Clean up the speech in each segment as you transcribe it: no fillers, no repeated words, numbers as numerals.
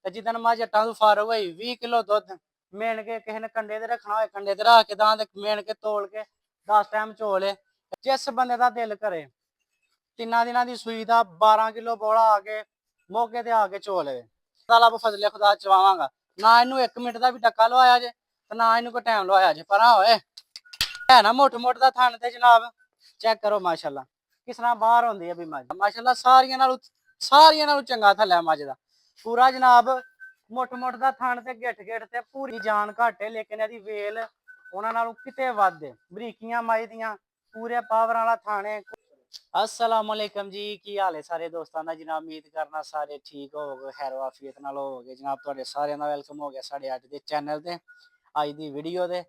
ਤੇ ਜਿੱਦਣ ਮੱਝ ਜੱਟਾਂ ਤੋਂ ਫਾਰਗ ਹੋਈ 20 ਕਿਲੋ ਦੁੱਧ ਮੇਣ ਕੇ ਕਿਸੇ ਨੇ ਕੰਡੇ ਤੇ ਰੱਖਣਾ ਹੋਏ ਕੰਡੇ ਤੇ ਰੱਖ ਕੇ ਤਾਂ ਮੇਣ ਕੇ ਤੋਲ ਕੇ 10 ਟਾਈਮ ਚੋਲੇ। ਜਿਸ ਬੰਦੇ ਦਾ ਦਿਲ ਕਰੇ 3 ਦਿਨਾਂ ਦੀ ਸੂਈ ਦਾ 12 ਕਿਲੋ ਬੋਲਾ ਆ ਕੇ ਮੌਕੇ ਤੇ ਆ ਕੇ ਚੋ ਲਵੇ। ਰੱਬ ਫਜ਼ਲੇ ਖੁਦਾ ਚਵਾਵਾਂਗਾ। ਨਾ ਇਹਨੂੰ 1 ਮਿੰਟ ਦਾ ਵੀ ਟੱਕਾ ਲਵਾਇਆ ਜੇ ਤੇ ਨਾ ਇਹਨੂੰ ਕੋਈ ਟਾਈਮ ਲਵਾਇਆ ਜੇ। ਪਰ ਹੋਏ ਹੈ ਨਾ ਮੋਟ ਮੋਟ ਦਾ ਥਣ ਤੇ ਜਨਾਬ ਚੈੱਕ ਕਰੋ ਮਾਸ਼ਾਅੱਲਾ ਕਿਸ ਤਰ੍ਹਾਂ ਬਾਹਰ ਹੁੰਦੀ ਹੈ ਵੀ ਮੱਝ ਮਾਸ਼ਾਅੱਲਾ ਸਾਰੀਆਂ ਨਾਲੋਂ ਚੰਗਾ ਥੱਲੇ ਮੱਝ ਦਾ ਪੂਰਾ ਜਨਾਬ ਮੁੱਠ ਮੁੱਠ ਦਾ ਥਣ ਤੇ ਗਿੱਠ ਗਿੱਠ ਤੇ ਪੂਰੀ ਜਾਨ ਘੱਟ ਹੈ ਲੇਕਿਨ ਇਹਦੀ ਵੇਲ ਉਹਨਾਂ ਨਾਲੋਂ ਕਿਤੇ ਵੱਧ ਹੈ। ਬਰੀਕੀਆਂ ਮੱਝ ਦੀਆਂ ਪੂਰੇ ਪਾਵਰ ਵਾਲਾ ਥਣ ਹੈ। अस्सलाम वालेकुम जी की हाल है सारे दोस्तों का जनाब उम्मीद करना सारे ठीक हो खैर वाफियत नाल होवोगे जनाब तुहाडे सारिਆਂ ਦਾ वेलकम हो गया साढ़े अज के चैनल ते अज की वीडियो ते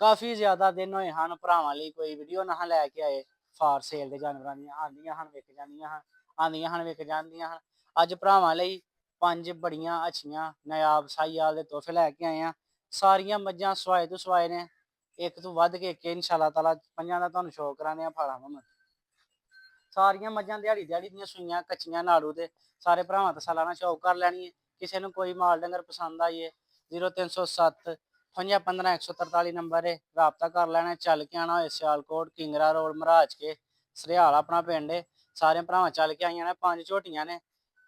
काफ़ी ज़्यादा दिन होए हैं भरावां लई कोई वीडियो ना लैके आए फार सेल के जानवरां दी आंदियां हन विक जांदियां हन अज भरावां लई 5 बड़ियां अच्छियां नायाब साहियाल दे तोहफे लैके आए हैं। सारियां मज्जां सुआए तो सुआए ने एक तो वध के एक इंशाअल्लाह ताला 5 दा तुहानूं शौक कराने फाड़ा मैं सारियां मज्जां दिहाड़ी दियां सूईयां कच्चियां नाड़ू ते सारे भरावां तसल्ला नाल शौक कर लैनी है। किसी नूं कोई माल डंगर पसंद आइए 0307 55 143 नंबर है राबता कर लेना। चल के आना हो सियालकोट किंगरा रोड महाराज के सरियाल अपना पिंड है। सारे भरावां चल के आईयां ने 5 झोटियां ने।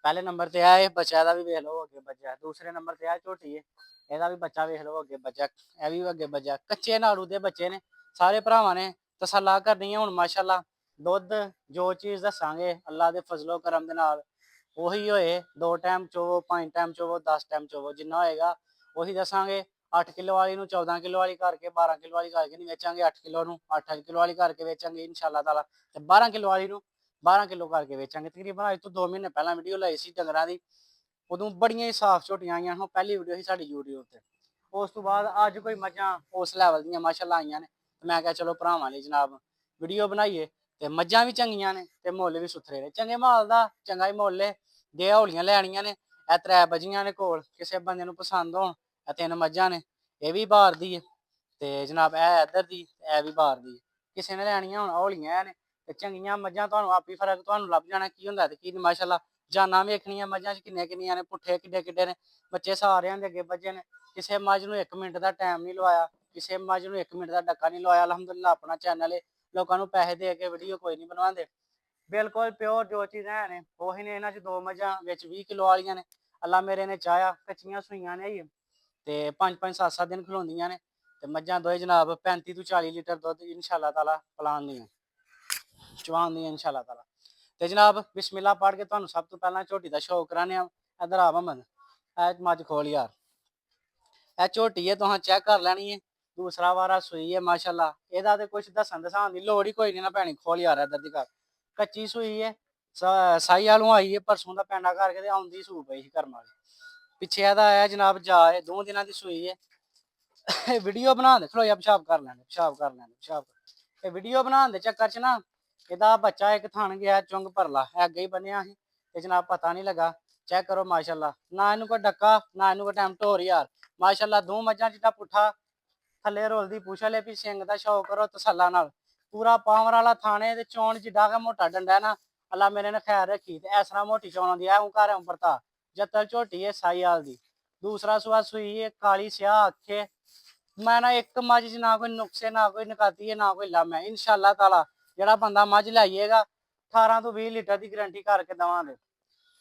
पहले नंबर ते है बच्चा दा भी वेख लो अगे बच्चा दूसरे नंबर ते है झोटी है ਇਹਦਾ भी बच्चा वेख लो अगे बच्चा यह भी अगे बच्चा कच्चे नाड़ू के बच्चे ने सारे भरावां ने तसल्ला करनी है। हुण माशाअल्लाह दुध जो चीज़ दसांगे अल्लाह के फजलो करम दे नाल ਉਹੀ होए 2 टाइम चोवो 5 टाइम चोवो 10 टाइम चोवो जिन्ना होएगा ਉਹੀ दसांगे। 8 किलो वाली नूं 14 किलो वाली करके 12 किलो वाली करके नहीं बेचांगे 8 किलो नूं 8 किलो वाली करके बेचांगे इंशाअल्लाह ताला ते 12 किलो वाली नूं 12 किलो करके बेचांगे। तकरीबन अज तो 2 महीने पहला वीडियो लाई सी डंगरां दी उदों बड़ियां ही साफ झोटियां आईयां हैं। पहली वीडियो ही साडी यूट्यूब ते उस तो बाद अज कोई मज्जां उस लैवल दियां माशाअल्लाह आईयां ने मैं क्या चलो भरावां लई जनाब वीडियो बनाइए ते मज्जां भी चंगियां ने ते मुੱਲ भी सुथरे ने चंगे माल दा चंगा ही मुੱਲ है। दे हौलियां लैनियां ने ਇਹ 3 बजियां ने कोल किसी बंदे नूं पसंद होण ਇਹ 3 मज्जां ने ਇਹ भी बाहर दी है ते जनाब ਇਹ इधर दी ਇਹ भी बाहर दी किसी ने लैनियां होण हौलियां ने ते चंगियां मज्जां तुहानूं आपी फर्क तुहानूं लभ जाना की हुंदा ते की नहीं। माशाअल्लाह जानां वेखणियां मज्जां च किन्नियां ने पुट्ठे किड्डे किड्डे ने बच्चे सारियां दे अगे बज्जे ने किसी मझ नूं 1 मिनट का टाइम नहीं लवाया किसी मझ नूं 1 मिनट का डक्का नहीं लवाया। अलहमदुलिल्लाह अपना चैनल है लोगों को पैसे दे के वीडियो कोई नहीं बनवाते बिल्कुल प्योर जो चीज़ है ने वही ने। इन्हां च 2 मज्जां विच 20 किलो वालियां ने अल्लाह मेरे ने चाहया कच्चियां सूईयां ने ते 5-5 7-7 दिन खलोंदियां ने ते मज्जां दोए जनाब 35 तो 40 लीटर दुध इंशाअल्लाह ताला पलान दियां चवान दियां इंशाअल्लाह ताला ते जनाब बिस्मिल्लाह पढ़ के तुहानूं सब तो पहला झोटी का शौक कराने इधर आ मोहम्मद ऐ मझ खोल यार ਇਹ ਝੋਟੀ है तुहां चेक कर लैनी है दूसरा वारा सूई है माशाअल्लाह ਇਹਦਾ ਤੇ कुछ दसन दसान की लोड़ ही कोई नहीं ना पैनी। खोल यार इधर दी कर कच्ची सूई है साई वालों आई है परसों का पैंडा करके ते आउंदी सूई पई ही करम वाली पिछे ਇਹਦਾ आया जनाब जा 2 दिनों की सूई है। वीडियो बना दे खलो या पेशाब कर लैंदे वीडियो बनाने के चक्कर च ना ਇਹਦਾ बच्चा एक थन गया चुंग भरला अगे ही बनिया ही ते जनाब पता नहीं लगा। चेक करो माशाअल्लाह ना इनू कोई डक्का ना इनू कोई टाइम ढोर यार माशाअल्लाह 2 मज्जां जिद्दां पुट्ठा थल्ले रोलदी पूछा ले भी सिंग दा शौक करो तसल्ला नाल पूरा पावर वाला थाने ते चौन जिड्डा गै मोटा डंडा है ना अल्लाह मेरे ने खैर रखी ते इस तरह मोटी चौन आउंदी है घर उंपरता जत्तल झोटी है साहियाल दी दूसरा सुआ सूई है काली स्याह अखे मैं ना एक मझ च ना कोई नुक्से ना कोई नकाती है ना कोई लम है इंशाअल्लाह ताला जेड़ा बंदा मझ लाइएगा 18 तो 20 लीटर की गारंटी करके देवांगे।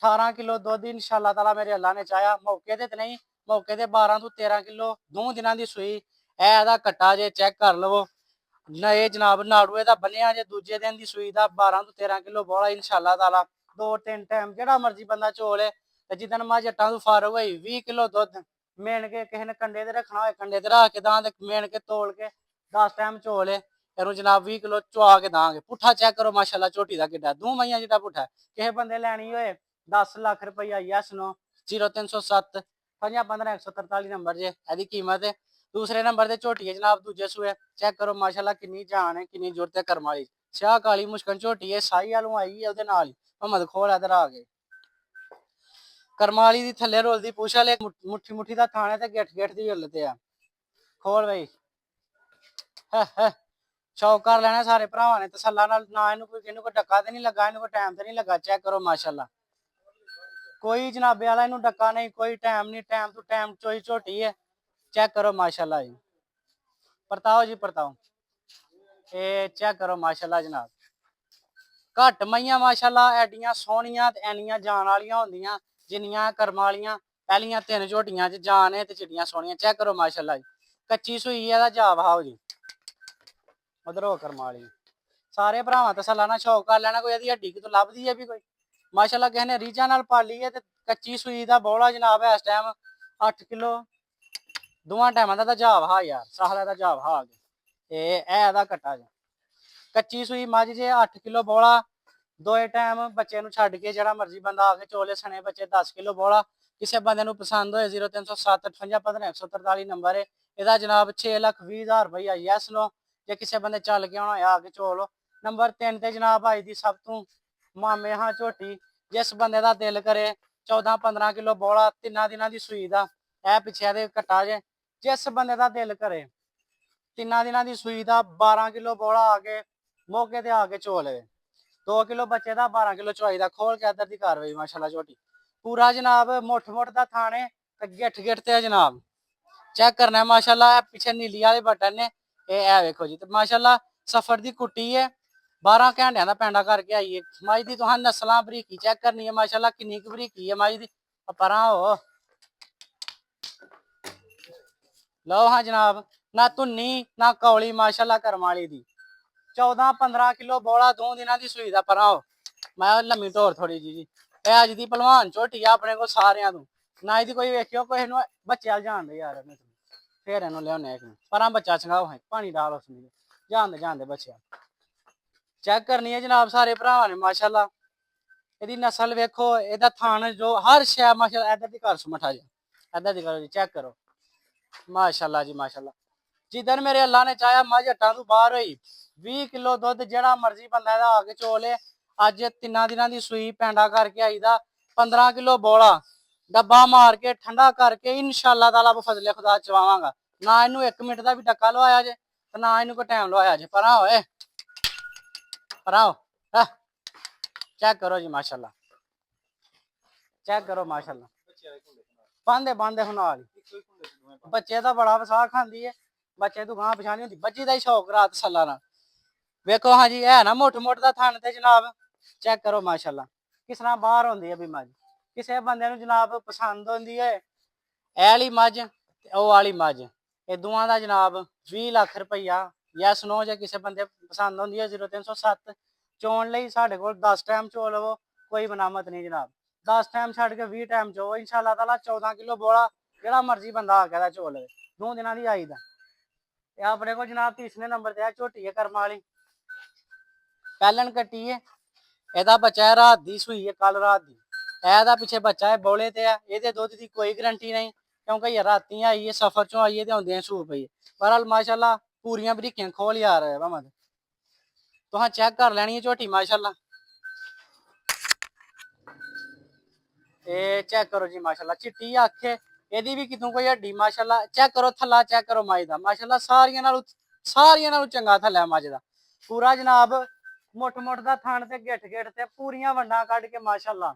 18 किलो दुध इंशाअल्लाह ताला मेरे अल्लाह ने चाहया मौके ते नहीं मौके ते 12 तो 13 किलो 2 दिनों की सूई ऐदा कट्टा जे चेक कर लवो नए जनाब नाड़ुए का बनिया जे दूजे दिन की सूई का 12 तो 13 किलो बोला इंशाअल्लाह ताला 2-3 टाइम जेड़ा मर्जी बंदा चोले ते जिदन मझ जट्टां तो फारग होई 20 किलो दुध मेन के किसी ने कंडे ते रखना होए कंडे ते रख के दां मेन के तोल के 10 टाइम चोले ਇਹਨੂੰ जनाब 20 किलो चुआ के दांगे पुट्ठा चेक करो माशाअल्लाह झोटी का किड्डा 2 मईयां जिड्डा पुट्ठा किसी बंदे लैनी होए 10 लाख रुपया यस नो 0307 55 143 नंबर जे ਇਹਦੀ कीमत है। दूसरे नंबर ते झोटी है जनाब दूजे सूए चेक करो माशाअल्लाह किन्नी जान है किन्नी जुरत है करम वाली स्याह काली मुश्कन झोटी है साई वालों आई है ਉਹਦੇ ਨਾਲ मोहम्मद खोल इधर आ गए करम वाली दी थल्ले रोलदी पूछा ले मुट्ठी मुट्ठी दा थाने ते गिठ गिठ दी हिलते आ खोल बई शौक कर लेना सारे भरावां ने तसल्ला नाल ना इनू कोई डक्का ते नहीं लगा इनू कोई टाइम ते नहीं लगा चेक करो माशाअल्लाह कोई जनाबे वाला इनू डक्का नहीं, कोई टाइम नहीं, टाइम टू टाइम चोई झोटी है। चेक करो माशाल्लाह जी, परताओ जी परताओ, ये चेक करो माशाल्लाह जनाब। घट मईयां माशाल्लाह एडियां सोहनियां ते एनियां जान वालियां होंदियां जिन्नियां कर्मां वालियां। पहलियां 3 झोटियां च जान है ते चिट्टियां सोहनियां। चेक करो माशाल्लाह जी, कच्ची सूई है दा जा बहाओ जी। उधर हो कर्मां वाली सारे भरावां तसल्ला ना शौक कर लेना, कोई इहदी हड्डी कितों लभदी है भी कोई माशाल्लाह किसी ने रीझां नाल पाली है। ते कच्ची सूई दा बौला जनाब इस टाइम 8 किलो दोवां टाइमां दा जा बहा यार, साहला दा जा बहा ते ऐ दा कट्टा जी। कच्ची सूई मझ जे 8 किलो बौला, दोए टाइम बच्चे नूं छड्ड के जेड़ा मर्जी बंदा आके चोले सने बच्चे 10 किलो बौला। किसी बंदे नूं पसंद होए 0307 58 15 143 नंबर है इहदा जनाब। 6,20,000 रुपया यस नो। जे किसी बंदे चल के आना होया आके चोलो। नंबर 3 ते जनाब आई दी सब तू मामे हाँ झोटी, जिस बंदे दा दिल करे 14-15 किलो बौला 3 दिनां दी सूई दा ऐ पिछे दे कट्टा जे। जिस बंदे दा दिल करे 3 दिनां दी सूई दा 12 किलो बौला आके मौके ते आके चो ले। 2 किलो बच्चे दा 12 किलो चवाई दा। खोल के इधर दी कारवाई माशाल्लाह झोटी पूरा जनाब मुठ मुठ दा थाने ते गिठ गिठ ते जनाब। चेक करना है माशाल्लाह, पिछे नीली वाले बटन ने ए वेखो जी। तो माशाल्लाह सफर दी कुट्टी है, 12 घंटिया का पैंडा करके आई है। मज दी तुहां नस्लां बरीकी चेक करनी है माशाल्लाह, किन्नी क बरीकी है मज दी। परां हो लो हाँ जनाब, ना धुन्नी ना कौली माशाल्लाह कर्म वाली दी। 14-15 किलो बौला 2 दिनां दी सूई दा। परां हो मैं लम्मी ढोर थोड़ी जी। ए अज दी भलवान झोटी है अपने को सारियां तू ना इहदी कोई वेखियो कोई बच्चे वाल जान दे यार, फिर इन्हू लियाने परां बच्चा चंगाओ है पानी डाल उसमें जान दे बच्चे चेक करनी है जनाब सारे भरावां ने माशाल्लाह। इहदी नस्ल वेखो, इहदा थान जो हर शै माशाल्लाह। इधर दी कर सुमठा जी, इधर दी करो जी, चेक करो माशाल्लाह जी माशाल्लाह। जिधर मेरे अल्लाह ने चाया मझ हट्टां तू बाहर हुई 20 किलो दुध जेड़ा मर्जी बंदा इहदा आके चोले। अज 3 दिनां दी सूई पैंडा करके आई दा 15 किलो बौला डब्बा मार के ठंडा करके इंशाअल्लाह ताला बफजले खुदा चवावांगा। ना इनू 1 मिनट का भी टक्का लवाया जे ते ना इनू कोई टाइम लवाया जे। परां होए परां हो चेक करो जी माशाल्लाह, चेक करो माशाल्लाह। बांदे बांदे हुनाल बच्चे दा बड़ा वसा खांदी है, बच्चे तू गां पछानी होंदी बज्जी दा ही शौक रात सल्ला ना। वेखो हाँ जी है ना मुठ मुठ दा थन ते जनाब। चेक करो माशाल्लाह किस तरह बाहर होंदी है भी मज। किसी बंदे नूं जनाब पसंद होंदी है ए वाली मझ ते ओह वाली मझ, ये दोवां दा जनाब 20 लाख रुपया यस नो। जे किसी बंदे पसंद होंदी है 0307 चोन लई साढ़े कोल 10 टाइम चो लवो, कोई बनामत नहीं जनाब। 10 टाइम छड़ के 20 टाइम चो इंशाअल्लाह ताला 14 किलो बौला जेड़ा मर्जी बंदा आके चो ले। 2 दिनां दी आई दा अपने को जनाब। तीसरे नंबर ते झोटी है कर्मा वाली, पैलन कट्टी है। एदा बच्चा है रात दी सूई है, कल रात दी। एदा पिछे बच्चा है बौले ते है, एदे दुध दी कोई गारंटी नहीं क्योंकि ये राती आई है सफर चो आई है ते आउंदे सूर पई है। बहरहाल माशाल्लाह पूरियां बरीकियां खोल यार भामद तुहां चेक कर लैनी है झोटी माशाल्लाह। ए चेक करो जी माशाल्लाह, चिट्टी अख है एदी भी कितों कोई हड्डी माशाल्लाह। चेक करो थल्ला चेक करो मज दा माशाल्लाह, सारियां नालों चंगा थल्ला मज दा पूरा जनाब। मुठ मुठ दा थन ते गिठ गिठ ते पूरियां वंडा कढ के माशाल्लाह।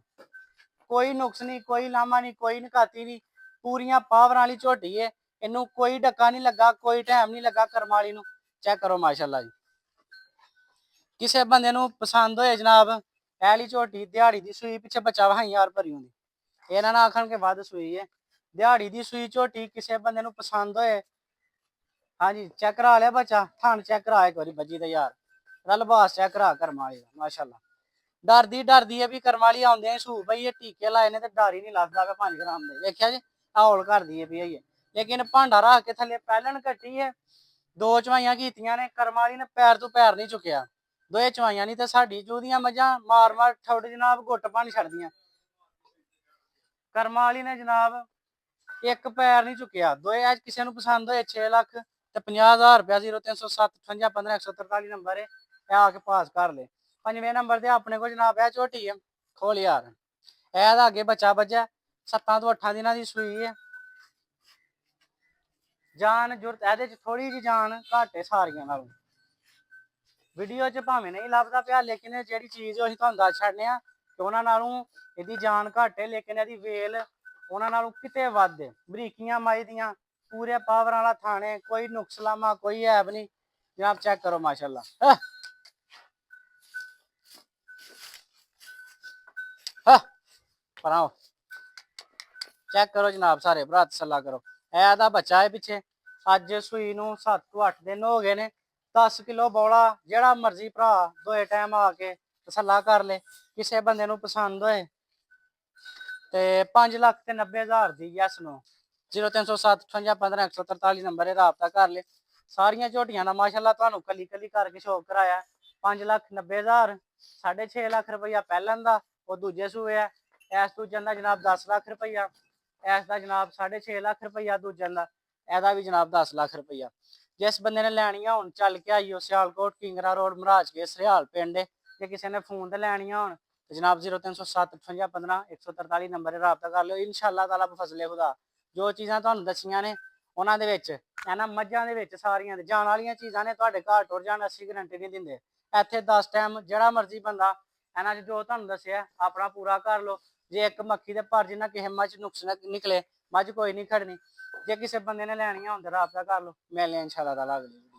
कोई नुक्स नहीं, कोई लामा नहीं, कोई नकाती नहीं, पूरियां पावर वाली झोटी है। इनू कोई डक्का नहीं लगा, कोई टाइम नहीं लगा कर्म वाली नू। चेक करो माशाल्लाह जी। किसी बंदे नू पसंद होए जनाब ए वाली झोटी दिहाड़ी दी सूई पिछे बच्चा वहाई यार भरी होंदी, ये ना आखन के बाद सूई है दिहाड़ी दी सूई झोटी। किसी बंदे नू पसंद होए हाँ जी चेक करा लिया बच्चा, थान चेक करा एक बारी बजी दा यार, लबास चेक करा कर्म वाली दा माशाल्लाह। डरदी है भी कर्म वाली आउंदे सूह पई है, टीके लाए ने ते डर ही नहीं लगदा 5 ग्राम दे। वेख्या जी हौल करदी है पई है, लेकिन भांडा रख के थल्ले पैलन कट्टी है। 2 चवाइयां कीतियां ने कर्म वाली ने, पैर तू पैर नहीं चुकया। 2 चवाइयां नहीं ते साडी चू दियां मझां मार मार ठौड जनाब गुट भन छड़दियां। कर्म वाली ने जनाब एक पैर नहीं चुकया। 2 किसी नू पसंद होए 6,50,000 रुपया 0307 58 15 143 नंबर है, आके पास कर ले। 5वें नंबर ते अपने को जनाब है झोटी है खोल यार। एदा अगे बच्चा बज्जा 7 तो 8 दिनां दी सूई है। जान जुरत एदे च थोड़ी जी जान घट है सारियां नालों। वीडियो च भावें नहीं लभदा पिया लेकिन जेहड़ी चीज असीं तुहानू दस छड्डने आ ਕਿ ਉਹਨਾਂ ਨਾਲੋਂ ਇਹਦੀ ਜਾਨ ਘੱਟ ਹੈ, ਲੇਕਿਨ ਇਹਦੀ ਵੇਲ ਉਹਨਾਂ ਨਾਲੋਂ ਕਿਤੇ ਵੱਧ ਹੈ। ਬਰੀਕੀਆਂ ਮਾਈ ਦੀਆਂ, ਪੂਰੇ ਪਾਵਰ ਵਾਲਾ ਥਾਣੇ, ਕੋਈ ਨੁਕਸਲਾਮਾ ਕੋਈ ਐਬ ਨਹੀਂ ਜਨਾਬ। ਚੈੱਕ ਕਰੋ ਮਾਸ਼ਾਅੱਲਾ। ਪਰਾਂ ਚੈੱਕ ਕਰੋ ਜਨਾਬ, ਸਾਰੇ ਭਰਾ ਤਸੱਲਾ ਕਰੋ। ਇਹਦਾ ਬੱਚਾ ਹੈ ਪਿੱਛੇ, ਅੱਜ ਸੂਈ ਨੂੰ 7 ਤੋਂ 8 ਦਿਨ ਹੋ ਗਏ ਨੇ। 10 ਕਿਲੋ ਬੌਲਾ, ਜਿਹੜਾ ਮਰਜ਼ੀ ਭਰਾ ਦੋਏ ਟਾਈਮ ਆ ਕੇ ਤਸੱਲਾ ਕਰ ਲੈ। ਕਿਸੇ ਬੰਦੇ ਨੂੰ ਪਸੰਦ ਹੋਏ ਤੇ 5,90,000 ਦੀ ਯੈਸ ਨੂੰ 0307 58 15 143 ਨੰਬਰ ਇਹ ਰਾਬਤਾ ਕਰ ਲੈ। ਸਾਰੀਆਂ ਝੋਟੀਆਂ ਦਾ ਮਾਸ਼ਾਅੱਲਾ ਤੁਹਾਨੂੰ ਕੱਲੀ ਕੱਲੀ ਕਰਕੇ ਸ਼ੌਕ ਕਰਾਇਆ। 5,90,000, 6.5 ਲੱਖ ਰੁਪਈਆ ਪਹਿਲਾਂ ਦਾ, ਉਹ ਦੂਜੇ ਸੂਏ ਆ। ਇਸ ਦੂਜੇ ਦਾ ਜਨਾਬ 10 ਲੱਖ ਰੁਪਈਆ, ਇਸ ਦਾ ਜਨਾਬ 6.5 ਲੱਖ ਰੁਪਈਆ ਦੂਜੇ ਦਾ, ਇਹਦਾ ਵੀ ਜਨਾਬ 10 ਲੱਖ ਰੁਪਈਆ। ਜਿਸ ਬੰਦੇ ਨੇ ਲੈਣੀਆਂ ਹੁਣ ਚੱਲ ਕੇ ਆਈਓ, ਸਿਆਲਕੋਟ ਕਿੰਗਰਾ ਰੋਡ ਮਹਾਰਾਜ ਕੇ ਸਰਿਆਲ ਪਿੰਡ। ਜੇ ਕਿਸੇ ਨੇ ਫੋਨ ਤੇ ਲੈਣੀਆਂ ਹੋਣ ਤੇ ਜਨਾਬ 0307 58 15 143 ਨੰਬਰ ਰਾਬਤਾ ਕਰ ਲਿਓ। ਇਨਸ਼ਾਅੱਲਾ ਤਾਲਾ ਬਫਜ਼ਲੇ ਖੁਦਾ ਜੋ ਚੀਜ਼ਾਂ ਤੁਹਾਨੂੰ ਦੱਸੀਆਂ ਨੇ ਉਹਨਾਂ ਦੇ ਵਿੱਚ ਇਹਨਾਂ ਮੱਝਾਂ ਦੇ ਵਿੱਚ ਸਾਰੀਆਂ ਦੇ ਜਾਣ ਵਾਲੀਆਂ ਚੀਜ਼ਾਂ ਨੇ। ਤੁਹਾਡੇ ਘਰ ਟੁਰ ਜਾਣ, ਅਸੀਂ ਗਰੰਟੀ ਨਹੀਂ ਦਿੰਦੇ। ਇੱਥੇ 10 ਟਾਈਮ ਜਿਹੜਾ ਮਰਜ਼ੀ ਬੰਦਾ ਇਹਨਾਂ 'ਚ ਜੋ ਤੁਹਾਨੂੰ ਦੱਸਿਆ ਆਪਣਾ ਪੂਰਾ ਕਰ ਲਓ। ਜੇ ਇੱਕ ਮੱਖੀ ਦੇ ਪਰ ਜਿੰਨਾ ਕਿਸੇ ਮੱਝ ਨੁਕਸ ਨਿਕਲੇ, ਮੱਝ ਕੋਈ ਨਹੀਂ ਖੜਨੀ। ਜੇ ਕਿਸੇ ਬੰਦੇ ਨੇ ਲੈਣੀਆਂ ਹੋਣ ਤੇ ਰਾਬਤਾ ਕਰ ਲਓ। ਮਿਲਦੇ ਹਾਂ ਇਨਸ਼ਾਅੱਲਾ ਤਾਲਾ ਅਗਲੀ।